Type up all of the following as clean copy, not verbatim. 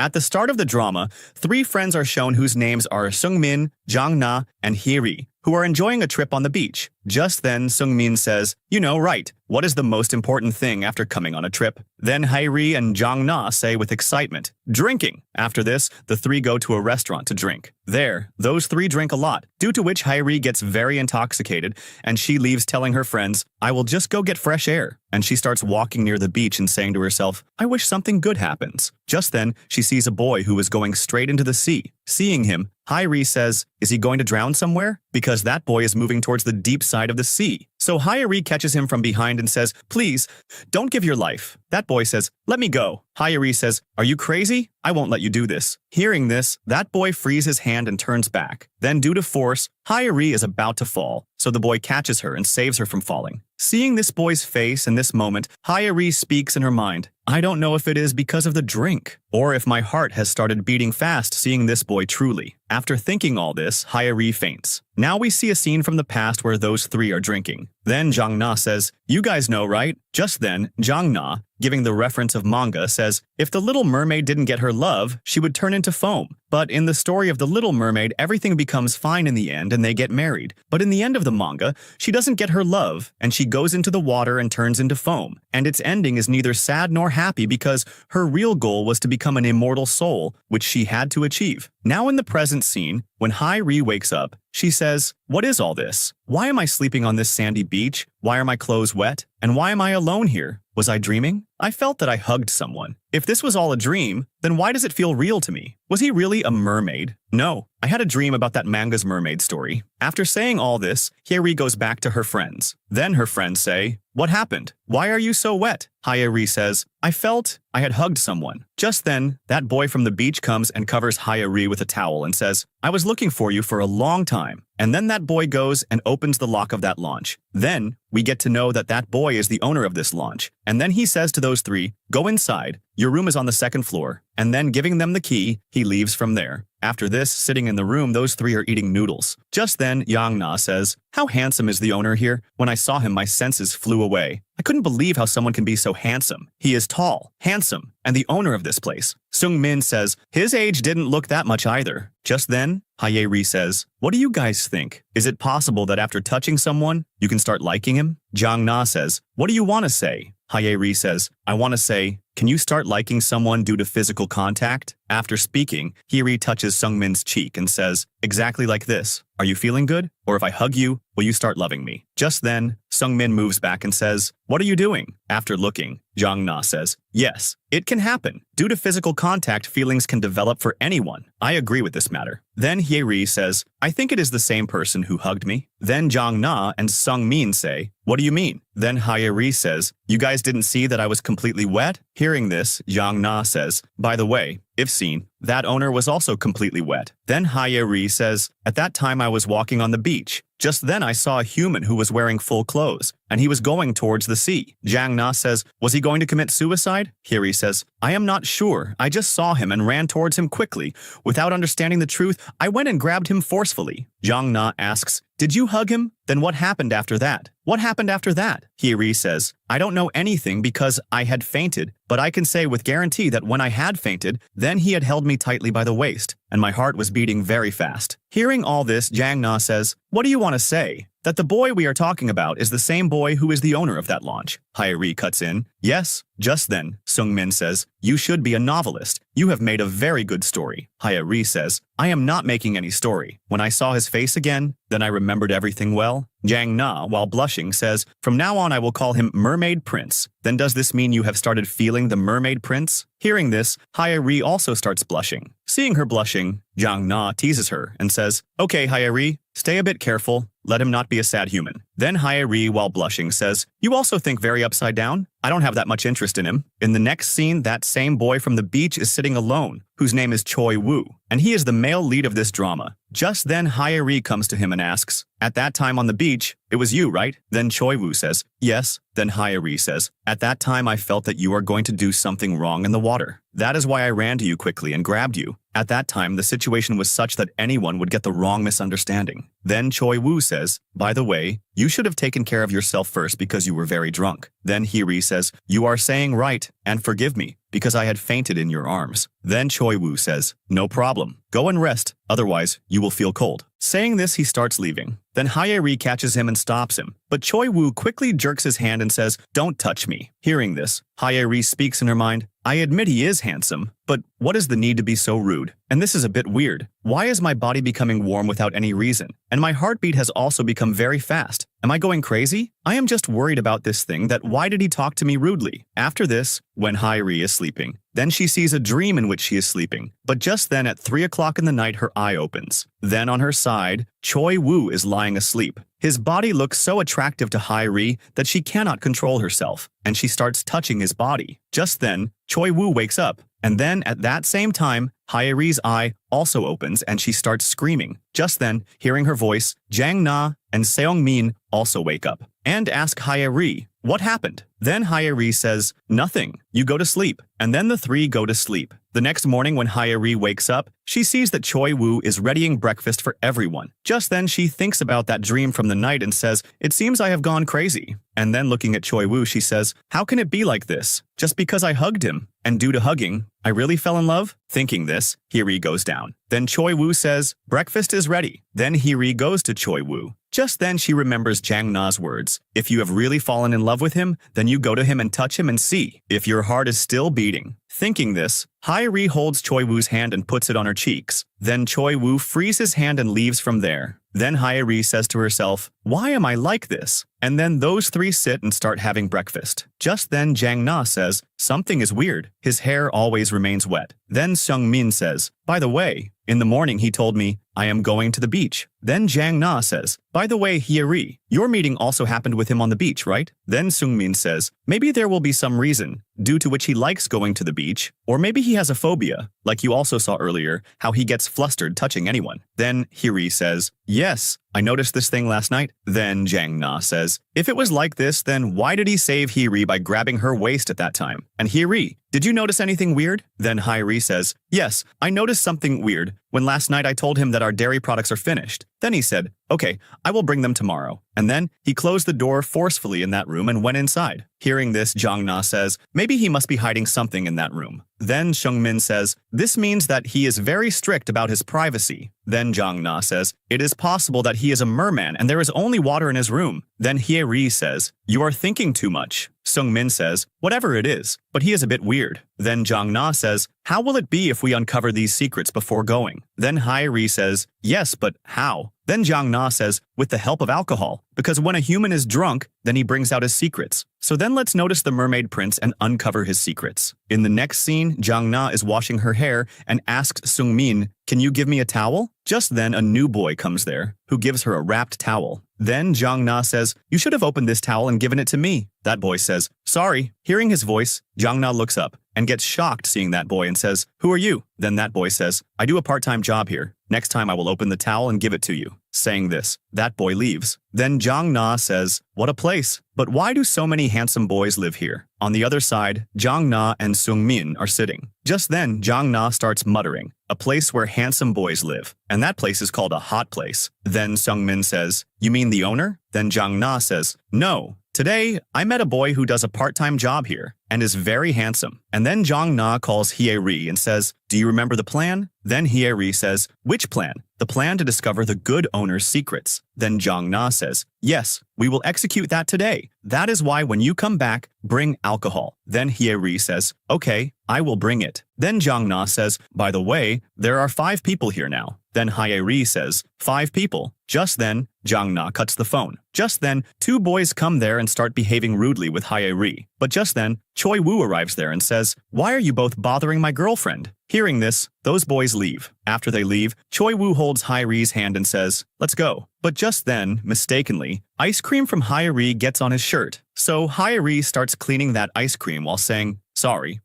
At the start of the drama, three friends are shown whose names are Sungmin, Jang-na, and Hiri, who are enjoying a trip on the beach. Just then, Sungmin says, "You know, right, what is the most important thing after coming on a trip?" Then Hairi and Jang-na say with excitement, "Drinking." After this, the three go to a restaurant to drink. There, those three drink a lot, due to which Hairi gets very intoxicated, and she leaves telling her friends, "I will just go get fresh air." And she starts walking near the beach and saying to herself, "I wish something good happens." Just then, she sees a boy who is going straight into the sea. Seeing him, Hairi says, "Is he going to drown somewhere?" Because that boy is moving towards the deep side of the sea. So Hairi catches him from behind and says, "Please, don't give your life." That boy says, "Let me go." Hairi says, "Are you crazy? I won't let you do this." Hearing this, that boy frees his hand and turns back. Then due to force, Hairi is about to fall, so the boy catches her and saves her from falling. Seeing this boy's face in this moment, Hairi speaks in her mind, "I don't know if it is because of the drink, or if my heart has started beating fast seeing this boy truly." After thinking all this, Hairi faints. Now we see a scene from the past where those three are drinking. Then Jang-na says, "You guys know, right?" Just then, Jang-na, giving the reference of manga, says, "If the Little Mermaid didn't get her love, she would turn into foam." But in the story of the Little Mermaid, everything becomes fine in the end and they get married. But in the end of the manga, she doesn't get her love, and she goes into the water and turns into foam. And its ending is neither sad nor happy because her real goal was to become an immortal soul, which she had to achieve. Now in the present scene, when Hairi wakes up, she says, "What is all this? Why am I sleeping on this sandy beach? Why are my clothes wet? And why am I alone here? Was I dreaming? I felt that I hugged someone. If this was all a dream, then why does it feel real to me? Was he really a mermaid? No, I had a dream about that manga's mermaid story." After saying all this, Hairi goes back to her friends. Then her friends say, "What happened? Why are you so wet?" Hairi says, "I felt I had hugged someone." Just then, that boy from the beach comes and covers Hairi with a towel and says, "I was looking for you for a long time." And then that boy goes and opens the lock of that launch. Then we get to know that that boy is the owner of this launch. And then he says to those three, "Go inside. Your room is on the second floor." And then giving them the key, he leaves from there. After this, sitting in the room, those three are eating noodles. Just then, Yang-na says, "How handsome is the owner here? When I saw him, my senses flew away. I couldn't believe how someone can be so handsome. He is tall, handsome, and the owner of this place." Sung-min says, "His age didn't look that much either." Just then, Hairi says, "What do you guys think? Is it possible that after touching someone, you can start liking him?" Jang-na says, "What do you want to say?" Hairi says, "I want to say, can you start liking someone due to physical contact?" After speaking, Hairi touches Sungmin's cheek and says, "Exactly like this. Are you feeling good? Or if I hug you, will you start loving me?" Just then, Sungmin moves back and says, "What are you doing?" After looking, Jang-na says, "Yes, it can happen. Due to physical contact, feelings can develop for anyone. I agree with this matter." Then Hairi says, "I think it is the same person who hugged me." Then Jang-na and Sung-min say, "What do you mean?" Then Hairi says, "You guys didn't see that I was completely wet?" Hearing this, Jang-na says, "By the way, if seen, that owner was also completely wet." Then Hairi says, "At that time I was walking on the beach. Just then I saw a human who was wearing full clothes, and he was going towards the sea." Jang-na says, "Was he going to commit suicide?" Hairi says, "I am not sure. I just saw him and ran towards him quickly. Without understanding the truth, I went and grabbed him forcefully." Jang-na asks, "Did you hug him? Then what happened after that?" "What happened after that?" Hairi says, "I don't know anything because I had fainted, but I can say with guarantee that when I had fainted, then he had held me tightly by the waist, and my heart was beating very fast." Hearing all this, Jang-na says, "What do you want to say? That the boy we are talking about is the same boy who is the owner of that launch?" Hairi cuts in, "Yes." Just then, Sung-min says, "You should be a novelist. You have made a very good story." Hairi says, "I am not making any story. When I saw his face again, then I remembered everything well." Jang-na, while blushing, says, "From now on I will call him Mermaid Prince." "Then does this mean you have started feeling the Mermaid Prince?" Hearing this, Hairi also starts blushing. Seeing her blushing, Jang-na teases her and says, "Okay, Hairi, stay a bit careful. Let him not be a sad human." Then Hairi, while blushing, says, "You also think very upside down? I don't have that much interest in him." In the next scene, that same boy from the beach is sitting alone, whose name is Choi Woo, and he is the male lead of this drama. Just then, Hairi comes to him and asks, "At that time on the beach, it was you, right?" Then Choi Woo says, "Yes." Then Hairi says, "At that time I felt that you are going to do something wrong in the water. That is why I ran to you quickly and grabbed you. At that time, the situation was such that anyone would get the wrong misunderstanding." Then Choi Woo says, "By the way, you should have taken care of yourself first because you were very drunk." Then Hairi says, "You are saying right, and forgive me. because I had fainted in your arms. Then Choi Woo says, no problem. Go and rest, otherwise you will feel cold. Saying this, he starts leaving. Then Hae-ri catches him and stops him. But Choi Woo quickly jerks his hand and says, don't touch me. Hearing this, Hae-ri speaks in her mind, I admit he is handsome, but what is the need to be so rude? And this is a bit weird. Why is my body becoming warm without any reason? And my heartbeat has also become very fast. Am I going crazy? I am just worried about this thing that why did he talk to me rudely? After this, when Hae-ri is sleeping, then she sees a dream in which she is sleeping. But just then at 3 o'clock in the night, her eye opens. Then on her side, Choi Woo is lying asleep. His body looks so attractive to Hae-ri that she cannot control herself, and she starts touching his body. Just then, Choi Woo wakes up, and then at that same time, Hae-ri's eye also opens and she starts screaming. Just then, hearing her voice, Jang Na and Seong-min also wake up and ask Hae-ri, what happened? Then Hae-ri says, nothing, you go to sleep. And then the three go to sleep. The next morning when Hae-ri wakes up, she sees that Choi Woo is readying breakfast for everyone. Just then she thinks about that dream from the night and says, it seems I have gone crazy. And then looking at Choi Woo, she says, how can it be like this? Just because I hugged him. And due to hugging, I really fell in love? Thinking this, Hae-ri goes down. Then Choi Woo says, breakfast is ready. Then Hae-ri goes to Choi Woo. Just then she remembers Jang Na's words. If you have really fallen in love with him, then you go to him and touch him and see if your heart is still beating. Thinking this, Hae-ri holds Choi Woo's hand and puts it on her cheeks. Then Choi Woo frees his hand and leaves from there. Then Hae-ri says to herself, why am I like this? And then those three sit and start having breakfast. Just then Jang Na says, something is weird. His hair always remains wet. Then Seong-min says, by the way, in the morning he told me, I am going to the beach. Then Jang Na says, by the way, Hae-ri, your meeting also happened with him on the beach, right? Then Seong-min says, maybe there will be some reason, due to which he likes going to the beach, or maybe he has a phobia, like you also saw earlier, how he gets flustered touching anyone. Then Hae-ri says, yes, I noticed this thing last night. Then Jang Na says, if it was like this, then why did he save Hae-ri by grabbing her waist at that time? And Hae-ri, did you notice anything weird? Then Hae-ri says, yes, I noticed something weird when last night I told him that our dairy products are finished. Then he said, okay, I will bring them tomorrow. And then he closed the door forcefully in that room and went inside. Hearing this, Jang Na says, maybe he must be hiding something in that room. Then Seong-min says, this means that he is very strict about his privacy. Then Jang Na says, it is possible that he is a merman and there is only water in his room. Then Hae-ri says, you are thinking too much. Seong-min says, whatever it is, but he is a bit weird. Then Jang Na says, how will it be if we uncover these secrets before going? Then Hae-ri says, yes, but how? Then Jang Na says, with the help of alcohol, because when a human is drunk, then he brings out his secrets. So then let's notice the mermaid prince and uncover his secrets. In the next scene, Jang Na is washing her hair and asks Seong-min, can you give me a towel? Just then a new boy comes there, who gives her a wrapped towel. Then Jang Na says, you should have opened this towel and given it to me. That boy says, sorry. Hearing his voice, Jang Na looks up and gets shocked seeing that boy and says, who are you? Then that boy says, I do a part-time job here. Next time I will open the towel and give it to you. Saying this, that boy leaves. Then Jang Na says, what a place. But why do so many handsome boys live here? On the other side, Jang Na and Seong-min are sitting. Just then, Jang Na starts muttering, a place where handsome boys live. And that place is called a hot place. Then Seong-min says, you mean the owner? Then Jang Na says, no. Today, I met a boy who does a part-time job here and is very handsome. And then Jang Na calls Hae-ri and says, do you remember the plan? Then Hae-ri says, which plan? The plan to discover the good owner's secrets. Then Jang Na says, yes, we will execute that today. That is why when you come back, bring alcohol. Then Hae-ri says, okay, I will bring it. Then Jang Na says, by the way, there are 5 people here now. Then Hae-ri says, 5 people. Just then, Jang Na cuts the phone. Just then, 2 boys come there and start behaving rudely with Hae-ri. But just then, Choi Woo arrives there and says, why are you both bothering my girlfriend? Hearing this, those boys leave. After they leave, Choi Woo holds Hae-ri's hand and says, let's go. But just then, mistakenly, ice cream from Hae-ri gets on his shirt. So Hae-ri starts cleaning that ice cream while saying, sorry.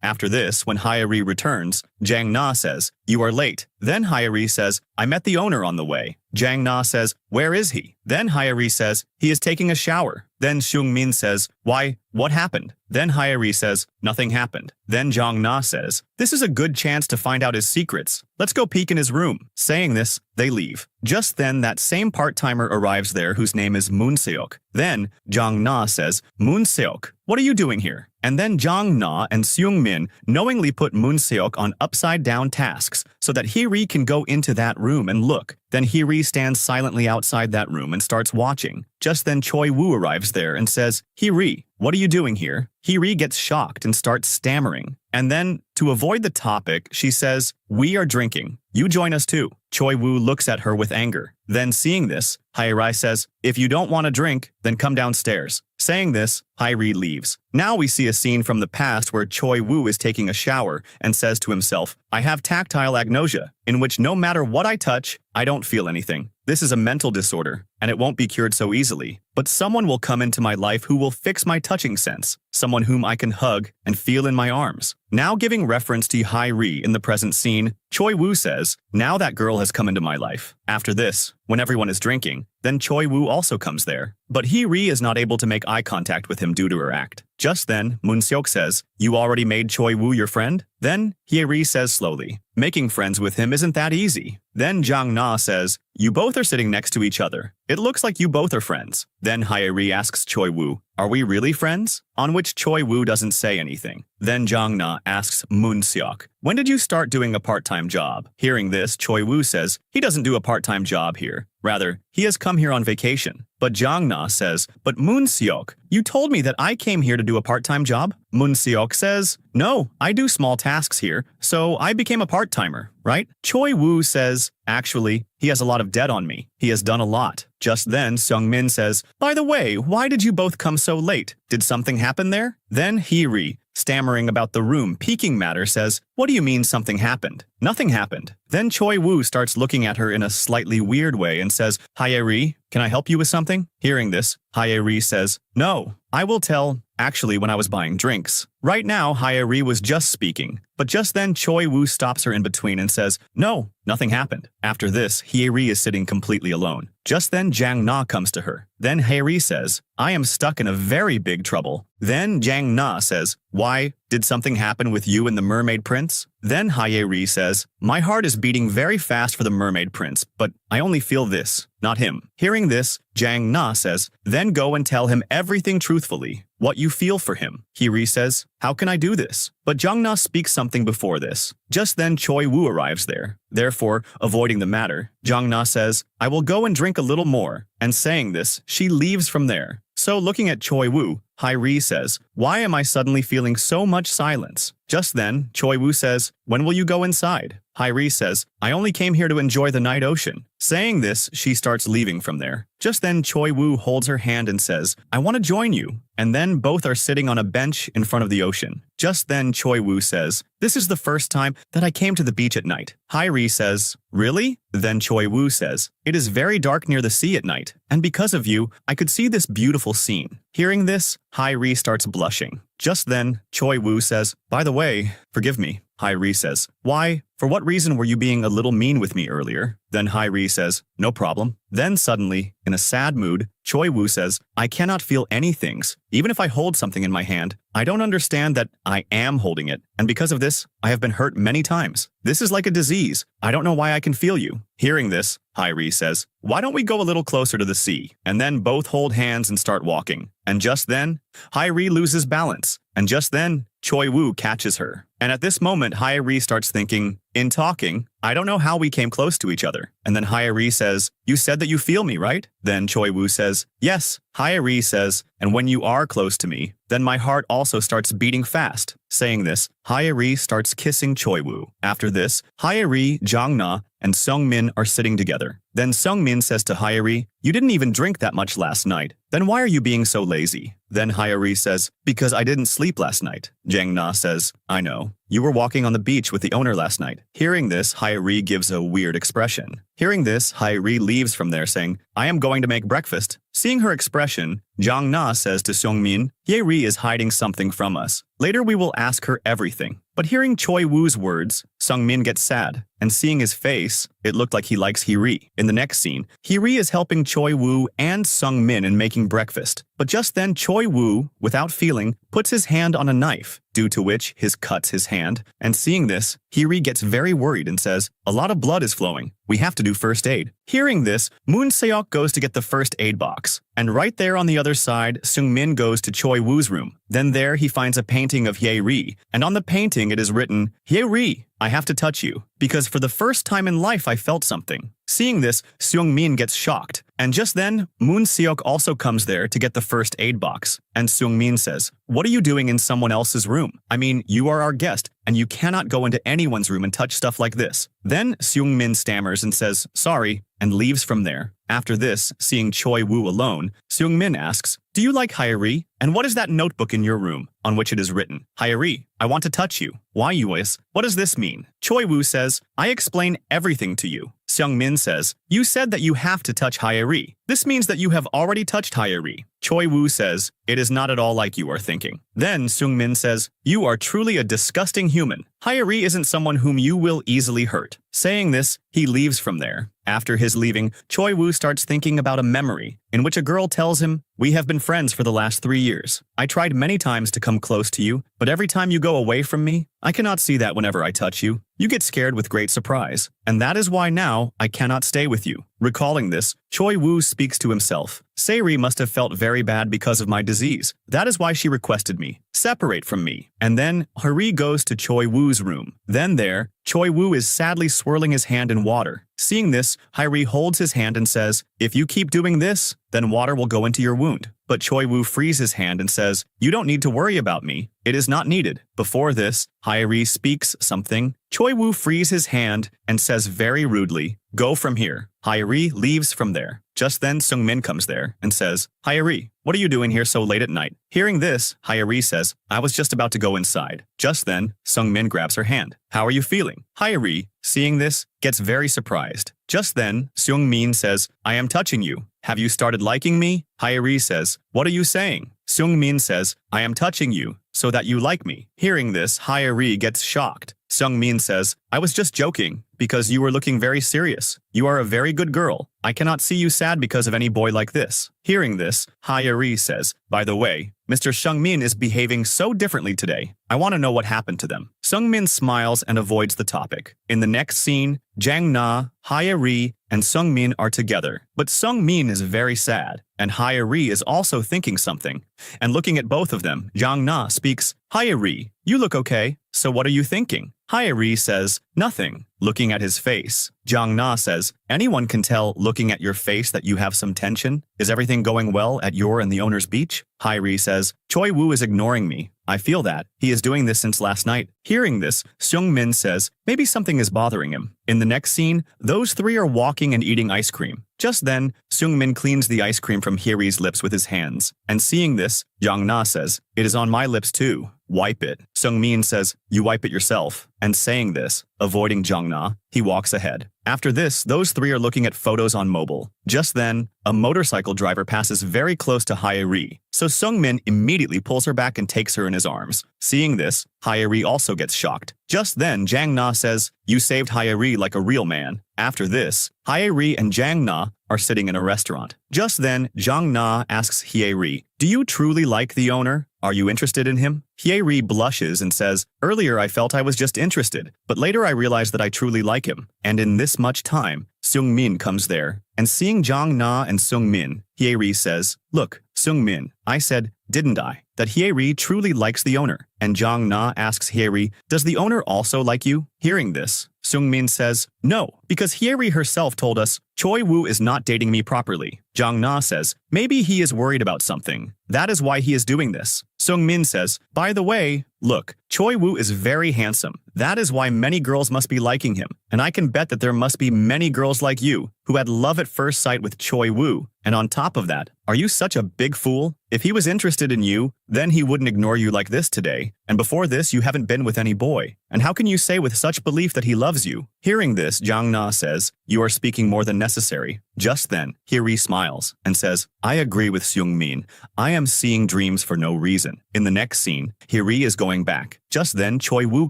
After this, when Hae-ri returns, Jang Na says, you are late. Then Hae-ri says, I met the owner on the way. Jang Na says, where is he? Then Hae-ri says, he is taking a shower. Then Seong-min says, why, what happened? Then Hae-ri says, nothing happened. Then Jang Na says, this is a good chance to find out his secrets. Let's go peek in his room. Saying this, they leave. Just then that same part-timer arrives there whose name is Moon-seok. Then Jang Na says, Moon-seok, what are you doing here? And then Jang Na and Seung-min knowingly put Moon-seok on upside-down tasks so that Hee-ri can go into that room and look. Then Hee-ri stands silently outside that room and starts watching. Just then Choi-woo arrives there and says, "Hee-ri, what are you doing here?" Hee-ri gets shocked and starts stammering. And then, to avoid the topic, she says, "We are drinking. You join us too." Choi-woo looks at her with anger. Then, seeing this, Hee-ri says, "If you don't want to drink, then come downstairs." Saying this, Hee-ri leaves. Now we see a scene from the past where Choi-woo is taking a shower and says to himself, "I have tactile agnosia, in which no matter what I touch, I don't feel anything. This is a mental disorder, and it won't be cured so easily. But someone will come into my life who will fix my touching sense, someone whom I can hug and feel in my arms." Now giving reference to Hee-ri in the present scene, Choi-woo says, "Now that girl has come into my life." After this, when everyone is drinking, then Choi-woo also comes there. But Hee-ri is not able to make eye contact with him due to her act. Just then, Moon-seok says, "You already made Choi-woo your friend?" Then Hee-ri says slowly, "Making friends with him isn't that easy." Then Jang-na says, "You both are sitting next to each other. It looks like you both are friends." Then Hee-ri asks Choi-woo, "Are we really friends?" On which Choi-woo doesn't say anything. Then Jang-na asks Moon-seok, "When did you start doing a part-time job?" Hearing this, Choi-woo says, "He doesn't do a part-time job here. Rather, he has come here on vacation." But Jang-na says, "But Moon-seok, you told me that I came here to do a part-time job?" Moon-seok says, "No, I do small tasks here, so I became a part-timer, right?" Choi-woo says, "Actually, he has a lot of debt on me. He has done a lot." Just then, Seung-min says, "By the way, why did you both come so late? Did something happen there?" Then Hee-ri, stammering about the room peeking matter, says, "What do you mean something happened? Nothing happened." Then Choi-woo starts looking at her in a slightly weird way and says, "Hee-ri, can I help you with something?" Hearing this, Hee-ri says, "No, I will tell. Actually, when I was buying drinks." Right now, Hee-ri was just speaking, but just then Choi-woo stops her in between and says, "No, nothing happened." After this, Hee-ri is sitting completely alone. Just then Jang-na comes to her. Then Hee-ri says, "I am stuck in a very big trouble." Then Jang-na says, "Why? Did something happen with you and the Mermaid Prince?" Then Hee-ri says, "My heart is beating very fast for the Mermaid Prince, but I only feel this, not him." Hearing this, Jang-na says, "Then go and tell him everything truthfully, what you feel for him." Hee-ri says, "How can I do this?" But Jang-na speaks something before this. Just then Choi-woo arrives there. Therefore, avoiding the matter, Jang-na says, "I will go and drink a little more." And saying this, she leaves from there. So looking at Choi-woo, Hee-ri says, "Why am I suddenly feeling so much silence?" Just then, Choi-woo says, "When will you go inside?" Hee-ri says, "I only came here to enjoy the night ocean." Saying this, she starts leaving from there. Just then, Choi-woo holds her hand and says, "I want to join you." And then both are sitting on a bench in front of the ocean. Just then, Choi-woo says, "This is the first time that I came to the beach at night." Hee-ri says, "Really?" Then Choi-woo says, "It is very dark near the sea at night, and because of you, I could see this beautiful scene." Hearing this, Hee-ri starts blushing. Just then, Choi-woo says, "By the way, forgive me." Hee-ri says, "Why? For what reason were you being a little mean with me earlier?" Then Hee-ri says, "No problem." Then suddenly, in a sad mood, Choi-woo says, "I cannot feel any things. Even if I hold something in my hand, I don't understand that I am holding it. And because of this, I have been hurt many times. This is like a disease. I don't know why I can feel you." Hearing this, Hee-ri says, "Why don't we go a little closer to the sea?" And then both hold hands and start walking. And just then, Hee-ri loses balance. And just then, Choi-woo catches her. And at this moment, Hee-ri starts thinking, in talking, "I don't know how we came close to each other." And then Hee-ri says, "You said that you feel me, right?" Then Choi-woo says, "Yes." Hee-ri says, "And when you are close to me, then my heart also starts beating fast." Saying this, Hee-ri starts kissing Choi-woo. After this, Hee-ri, Jang-na, and Seung-min are sitting together. Then Seung-min says to Hee-ri, "You didn't even drink that much last night. Then why are you being so lazy?" Then Hee-ri says, "Because I didn't sleep last night." Jang-na says, "I know. You were walking on the beach with the owner last night." Hearing this, Hee-ri gives a weird expression. Hearing this, Hee-ri leaves from there saying, "I am going to make breakfast." Seeing her expression, Jang-na says to Seung-min, "Hee-ri is hiding something from us. Later we will ask her everything." But hearing Choi-woo's words, Sung-min gets sad, and seeing his face, it looked like he likes Hee-ri. In the next scene, Hee-ri is helping Choi-woo and Sung-min in making breakfast. But just then Choi-woo, without feeling, puts his hand on a knife, due to which his cuts his hand. And seeing this, Hee-ri gets very worried and says, "A lot of blood is flowing. We have to do first aid." Hearing this, Moon Se-ok goes to get the first aid box. And right there on the other side, Sung-min goes to Choi-woo's room. Then there he finds a painting of Hee-ri, and on the painting it is written, "Hee-ri, I have to touch you, because for the first time in life I felt something." Seeing this, Seung-min gets shocked, and just then, Moon Se-ok also comes there to get the first aid box. And Seung-min says, "What are you doing in someone else's room? I mean, you are our guest, and you cannot go into anyone's room and touch stuff like this." Then Seung-min stammers and says, "Sorry," and leaves from there. After this, seeing Choi-woo alone, Seung-min asks, "Do you like Hee-ri? And what is that notebook in your room, on which it is written, 'Hee-ri, I want to touch you'? Why, Yuis? What does this mean?" Choi-woo says, "I explain everything to you." Seung-min says, "You said that you have to touch Hee-ri. This means that you have already touched Hee-ri." Choi-woo says, "It is not at all like you are thinking." Then Seung-min says, "You are truly a disgusting human. Hee-ri isn't someone whom you will easily hurt." Saying this, he leaves from there. After his leaving, Choi-woo starts thinking about a memory in which a girl tells him, "We have been friends for the last 3 years. I tried many times to come close to you, but every time you go away from me, I cannot see that whenever I touch you. You get scared with great surprise, and that is why now I cannot stay with you." Recalling this, Choi-woo speaks to himself. "Se-ri must have felt very bad because of my disease. That is why she requested me. Separate from me." And then Hee-ri goes to Choi-woo's room. Then there, Choi-woo is sadly swirling his hand in water. Seeing this, Hee-ri holds his hand and says, "If you keep doing this, then water will go into your wound." But Choi-woo frees his hand and says, "You don't need to worry about me. It is not needed." Before this, Hee-ri speaks something. Choi-woo frees his hand and says very rudely, "Go from here." Hee-ri leaves from there. Just then Seung-min comes there and says, "Hee-ri, what are you doing here so late at night?" Hearing this, Hee-ri says, "I was just about to go inside." Just then, Seung-min grabs her hand. "How are you feeling?" Hee-ri, seeing this, gets very surprised. Just then, Seung-min says, "I am touching you. Have you started liking me?" Hee-ri says, "What are you saying?" Seung-min says, "I am touching you, so that you like me." Hearing this, Hee-ri gets shocked. Seung-min says, "I was just joking, because you were looking very serious. You are a very good girl. I cannot see you sad because of any boy like this." Hearing this, Hee-ri says, "By the way, Mr. Seung-min is behaving so differently today. I want to know what happened to them." Seung-min smiles and avoids the topic. In the next scene, Jang-na, Hee-ri, and Seung-min are together. But Seung-min is very sad, and Hee-ri is also thinking something. And looking at both of them, Jang-na speaks, "Hee-ri, you look okay. So what are you thinking?" Hee-ri says, "Nothing." Looking at his face, Jang-na says, "Anyone can tell looking at your face that you have some tension. Is everything going well at your and the owner's beach?" Hee-ri says, "Choi-woo is ignoring me. I feel that. He is doing this since last night." Hearing this, Seung-min says, "Maybe something is bothering him." In the next scene, those three are walking and eating ice cream. Just then, Seung-min cleans the ice cream from Hee-ri's lips with his hands. And seeing this, Jang-na says, "It is on my lips too. Wipe it." Seung-min says, "You wipe it yourself." And saying this, avoiding Jang-na, he walks ahead. After this, those three are looking at photos on mobile. Just then, a motorcycle driver passes very close to Hee-ri. So Seung-min immediately pulls her back and takes her in his arms. Seeing this, Hee-ri also gets shocked. Just then, Jang-na says, "You saved Hee-ri like a real man." After this, Hee-ri and Jang-na are sitting in a restaurant. Just then, Jang-na asks Hee-ri, "Do you truly like the owner? Are you interested in him?" Hee-ri blushes and says, "Earlier I felt I was just interested, but later I realized that I truly like him." And in this much time, Seung-min comes there. And seeing Jang-na and Seung-min, Hee-ri says, "Look, Seung-min, I said, didn't I, that Hee-ri truly likes the owner?" And Jang-na asks Hee-ri, "Does the owner also like you?" Hearing this, Seung-min says, "No, because Hee-ri herself told us Choi-woo is not dating me properly." Jang-na says, "Maybe he is worried about something. That is why he is doing this." Seung-min says, "By the way, look, Choi-woo is very handsome. That is why many girls must be liking him. And I can bet that there must be many girls like you who had love at first sight with Choi-woo. And on top of that, are you such a big fool? If he was interested in you, then he wouldn't ignore you like this today. And before this, you haven't been with any boy. And how can you say with such belief that he loves you?" Hearing this, Jang-na says, "You are speaking more than necessary." Just then, Hee-ri smiles and says, "I agree with Seung-min. I am seeing dreams for no reason." In the next scene, Hee-ri is going back. Just then, Choi-woo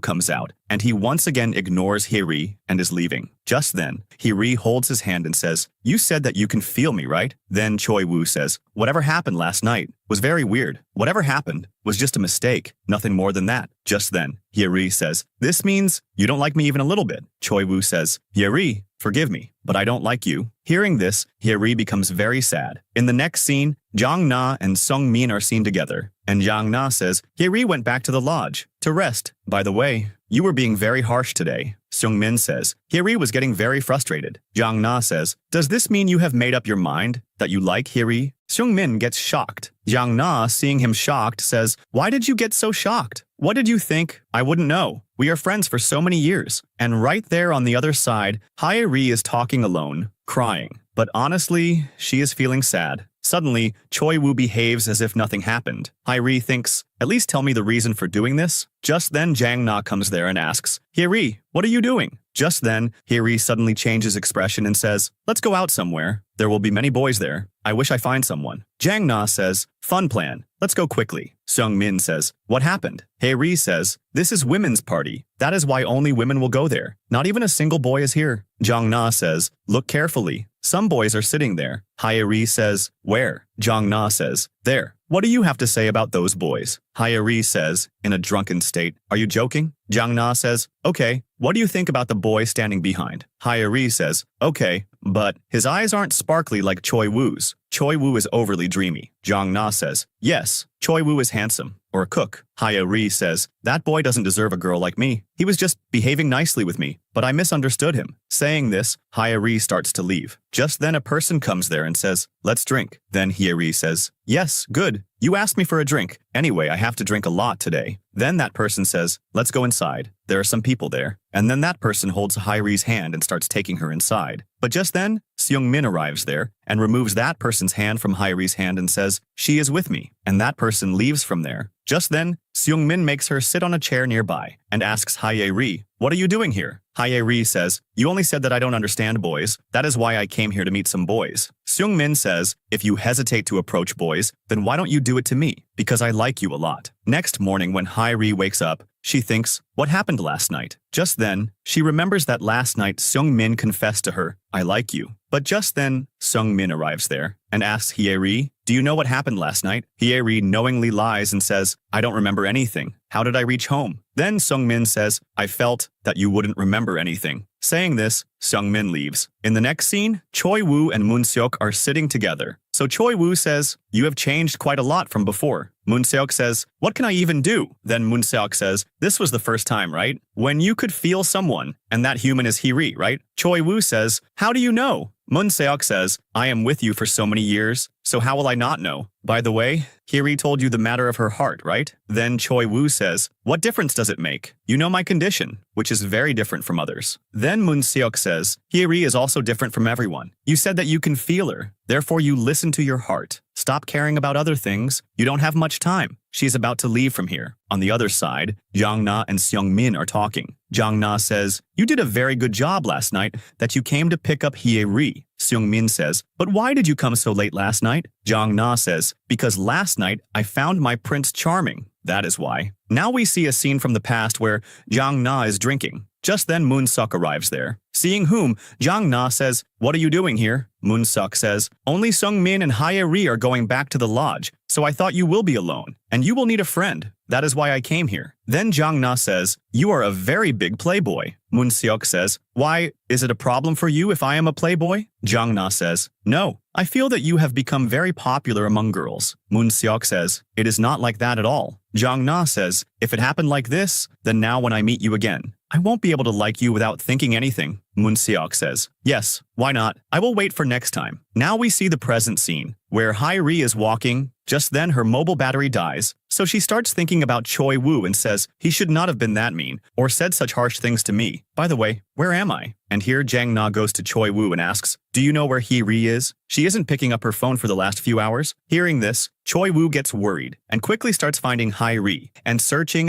comes out, and he once again ignores Hiri and is leaving. Just then, Hiri holds his hand and says, "You said that you can feel me, right?" Then Choi Woo says, "Whatever happened last night was very weird. Whatever happened was just a mistake, nothing more than that." Just then, Hiri says, "This means you don't like me even a little bit." Choi Woo says, "Hiri, forgive me, but I don't like you." Hearing this, Hiri becomes very sad. In the next scene, Jang Na and Sung Min are seen together, and Jang Na says, "Hiri went back to the lodge to rest. By the way, you were being very harsh today." Sung Min says, "Hiri was getting very frustrated." Jang Na says, "Does this mean you have made up your mind that you like Hiri?" Sung Min gets shocked. Jang Na, seeing him shocked, says, "Why did you get so shocked? What did you think? I wouldn't know. We are friends for so many years." And right there on the other side, Hiri is talking alone, crying. But honestly, she is feeling sad. Suddenly, Choi Woo behaves as if nothing happened. Hiri thinks, "At least tell me the reason for doing this." Just then, Jang Na comes there and asks, "Hiri, what are you doing?" Just then, Hiri suddenly changes expression and says, "Let's go out somewhere. There will be many boys there. I wish I find someone." Jang Na says, "Fun plan. Let's go quickly." Sung Min says, "What happened?" Hiri says, "This is women's party. That is why only women will go there. Not even a single boy is here." Jang Na says, "Look carefully. Some boys are sitting there." Hiri says, "Where?" Jang Na says, "There. What do you have to say about those boys?" Hiri says, in a drunken state, "Are you joking?" Jang Na says, "Okay, what do you think about the boy standing behind?" Hiri says, "Okay, but his eyes aren't sparkly like Choi Woo's. Choi Woo is overly dreamy." Jang Na says, "Yes, Choi Woo is handsome, or a cook." Hiri says, "That boy doesn't deserve a girl like me. He was just behaving nicely with me, but I misunderstood him." Saying this, Hiri starts to leave. Just then a person comes there and says, "Let's drink." Then Hiri says, "Yes, good. You asked me for a drink. Anyway, I have to drink a lot today." Then that person says, "Let's go inside. There are some people there." And then that person holds Hiri's hand and starts taking her inside. But just then, Seung Min arrives there and removes that person's hand from Hiri's hand and says, "She is with me." And that person leaves from there. Just then, Seung Min makes her sit on a chair nearby and asks Hye-ri, "What are you doing here?" Hye-ri says, "You only said that I don't understand boys. That is why I came here to meet some boys." Seung Min says, "If you hesitate to approach boys, then why don't you do it to me? Because I like you a lot." Next morning when Hye-ri wakes up, she thinks, "What happened last night?" Just then, she remembers that last night Seung Min confessed to her, "I like you." But just then, Seung Min arrives there and asks Hye-ri, "Do you know what happened last night?" Hye-ri knowingly lies and says, "I don't remember anything. How did I reach home?" Then Seung Min says, "I felt that you wouldn't remember anything." Saying this, Seung Min leaves. In the next scene, Choi Woo and Moon Seok are sitting together. So Choi Woo says, "You have changed quite a lot from before." Moon Seok says, "What can I even do?" Then Moon Seok says, "This was the first time, right? When you could feel someone, and that human is Hiri, right?" Choi Woo says, "How do you know?" Moon Seok says, "I am with you for so many years, so how will I not know? By the way, Hiri told you the matter of her heart, right?" Then Choi Woo says, "What difference does it make? You know my condition, which is very different from others." Then Moon Seok says, "Hiri is also different from everyone. You said that you can feel her, therefore you listen to your heart. Stop caring about other things. You don't have much time." She's about to leave from here. On the other side, Jang Na and Seung Min are talking. Jang Na says, "You did a very good job last night that you came to pick up Hye-ri." Seung Min says, "But why did you come so late last night?" Jang Na says, "Because last night I found my Prince Charming. That is why." Now we see a scene from the past where Jang Na is drinking. Just then Moon Seok arrives there. Seeing whom, Jang Na says, "What are you doing here?" Moon Seok says, "Only Seung Min and Hye-ri are going back to the lodge, so I thought you will be alone, and you will need a friend. That is why I came here." Then Jang Na says, "You are a very big playboy." Moon Seok says, "Why, is it a problem for you if I am a playboy?" Jang Na says, "No, I feel that you have become very popular among girls." Moon Seok says, "It is not like that at all." Jang Na says, "If it happened like this, then now when I meet you again, I won't be able to like you without thinking anything." Moon Seok says, "Yes, why not? I will wait for next time." Now we see the present scene, where Hye-ri is walking. Just then her mobile battery dies, so she starts thinking about Choi Woo and says, "He should not have been that mean, or said such harsh things to me. By the way, where am I?" And here Jang Na goes to Choi Woo and asks, "Do you know where Hye-ri is? She isn't picking up her phone for the last few hours." Hearing this, Choi Woo gets worried and quickly starts finding Hye-ri. And searching,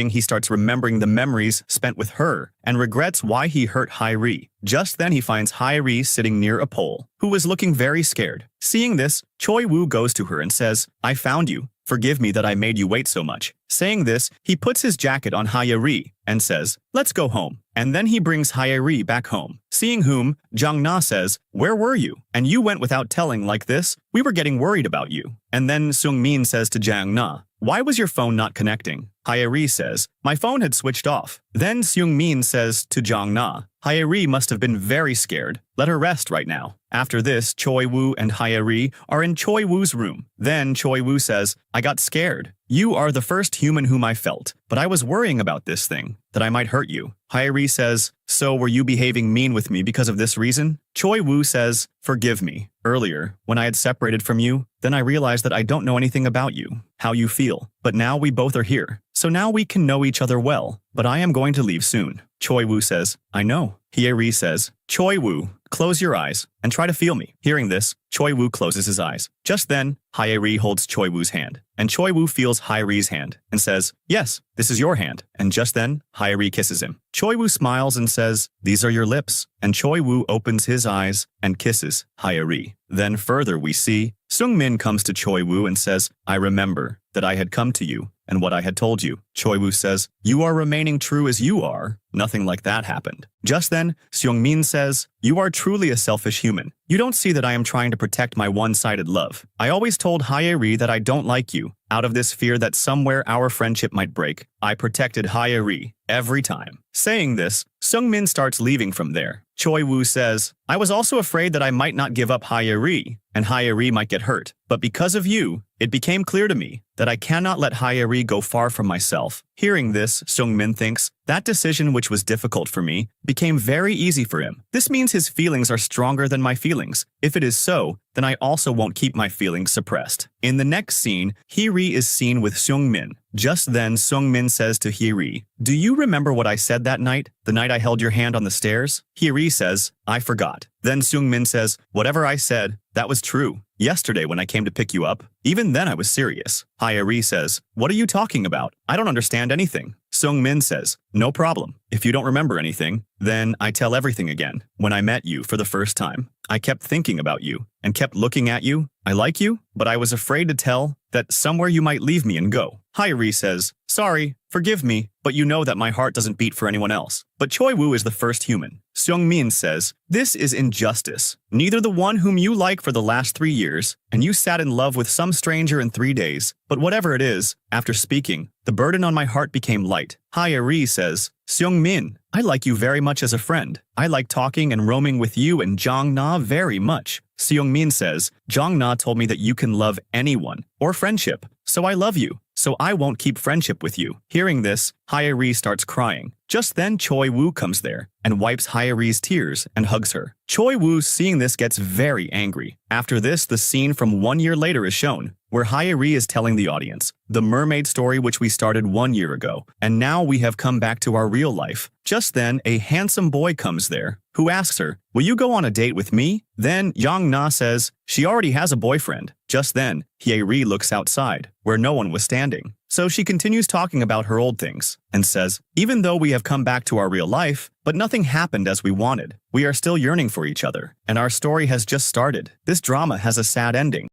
he starts remembering the memories spent with her and regrets why he hurt Hye-ri. Just then he finds Hye-ri sitting near a pole, who was looking very scared. Seeing this, Choi Woo goes to her and says, "I found you. forgive me that I made you wait so much. Saying this, he puts his jacket on Hae-ri and says, let's go home. And then he brings Hae-ri back home. Seeing whom, Jang-na says, where were you? And you went without telling like this? We were getting worried about you. And then Sung-min says to Jang-na, why was your phone not connecting? Hae-ri says, my phone had switched off. Then Seung-min says to Jang-na, Hae-ri must have been very scared. Let her rest right now. After this, Choi-woo and Hae-ri are in Choi-woo's room. Then Choi-woo says, I got scared. You are the first human whom I felt, but I was worrying about this thing, that I might hurt you. Hae-ri says, so were you behaving mean with me because of this reason? Choi-woo says, forgive me. Earlier, when I had separated from you, then I realized that I don't know anything about you, how you feel. But now we both are here. So now we can know each other well. But I am going to leave soon. Choi-woo says, I know. Hae-ri says, Choi-woo, close your eyes and try to feel me. Hearing this, Choi-woo closes his eyes. Just then, Hae-ri holds Choi-woo's hand, and Choi-woo feels Hae-ri's hand and says, yes, this is your hand. And just then, Hae-ri kisses him. Choi-woo smiles and says, these are your lips. And Choi-woo opens his eyes and kisses Hae-ri. Then further we see, Sung-min comes to Choi-woo and says, I remember that I had come to you and what I had told you. Choi-woo says, you are remaining true as you are. Nothing like that happened. Just then, Seung-min says, you are truly a selfish human. You don't see that I am trying to protect my one-sided love. I always told Hae-ri that I don't like you. Out of this fear that somewhere our friendship might break, I protected Hae-ri every time. Saying this, Sung-min starts leaving from there. Choi-woo says, I was also afraid that I might not give up Hae-ri, and Hae-ri might get hurt. But because of you, it became clear to me that I cannot let Hae-ri go far from myself. Hearing this, Sung-min thinks, that decision which was difficult for me became very easy for him. This means his feelings are stronger than my feelings. If it is so, then I also won't keep my feelings suppressed. In the next scene, Hae-ri is seen with Sung-min. Just then, Sung-min says to Hae-ri, do you remember what I said that night? The night I held your hand on the stairs? Hae-ri says, I forgot. Then Sung-min says, whatever I said, that was true. Yesterday when I came to pick you up, even then I was serious. Hae-ri says, what are you talking about? I don't understand anything. Sung-min says, no problem. If you don't remember anything, then I tell everything again. When I met you for the first time, I kept thinking about you and kept looking at you. I like you, but I was afraid to tell that somewhere you might leave me and go. Hae-ri says, sorry, forgive me, but you know that my heart doesn't beat for anyone else. But Choi-woo is the first human. Seung-min says, this is injustice. Neither the one whom you like for the last 3 years, and you sat in love with some stranger in 3 days. But whatever it is, after speaking, the burden on my heart became light. Hae-ri says, Seung-min, I like you very much as a friend. I like talking and roaming with you and Jang-na very much. Seung-min says, Jang-na told me that you can love anyone, or friendship, so I love you. So I won't keep friendship with you. Hearing this, Hae-ri starts crying. Just then Choi-woo comes there and wipes Hae-ri's tears and hugs her. Choi-woo, seeing this, gets very angry. After this, the scene from 1 year later is shown, where Hae-ri is telling the audience the mermaid story which we started 1 year ago, and now we have come back to our real life. Just then, a handsome boy comes there, who asks her, will you go on a date with me? Then Jang-na says, she already has a boyfriend. Just then, Hae-ri looks outside, where no one was standing. So she continues talking about her old things, and says, even though we have come back to our real life, but nothing happened as we wanted. We are still yearning for each other, and our story has just started. This drama has a sad ending.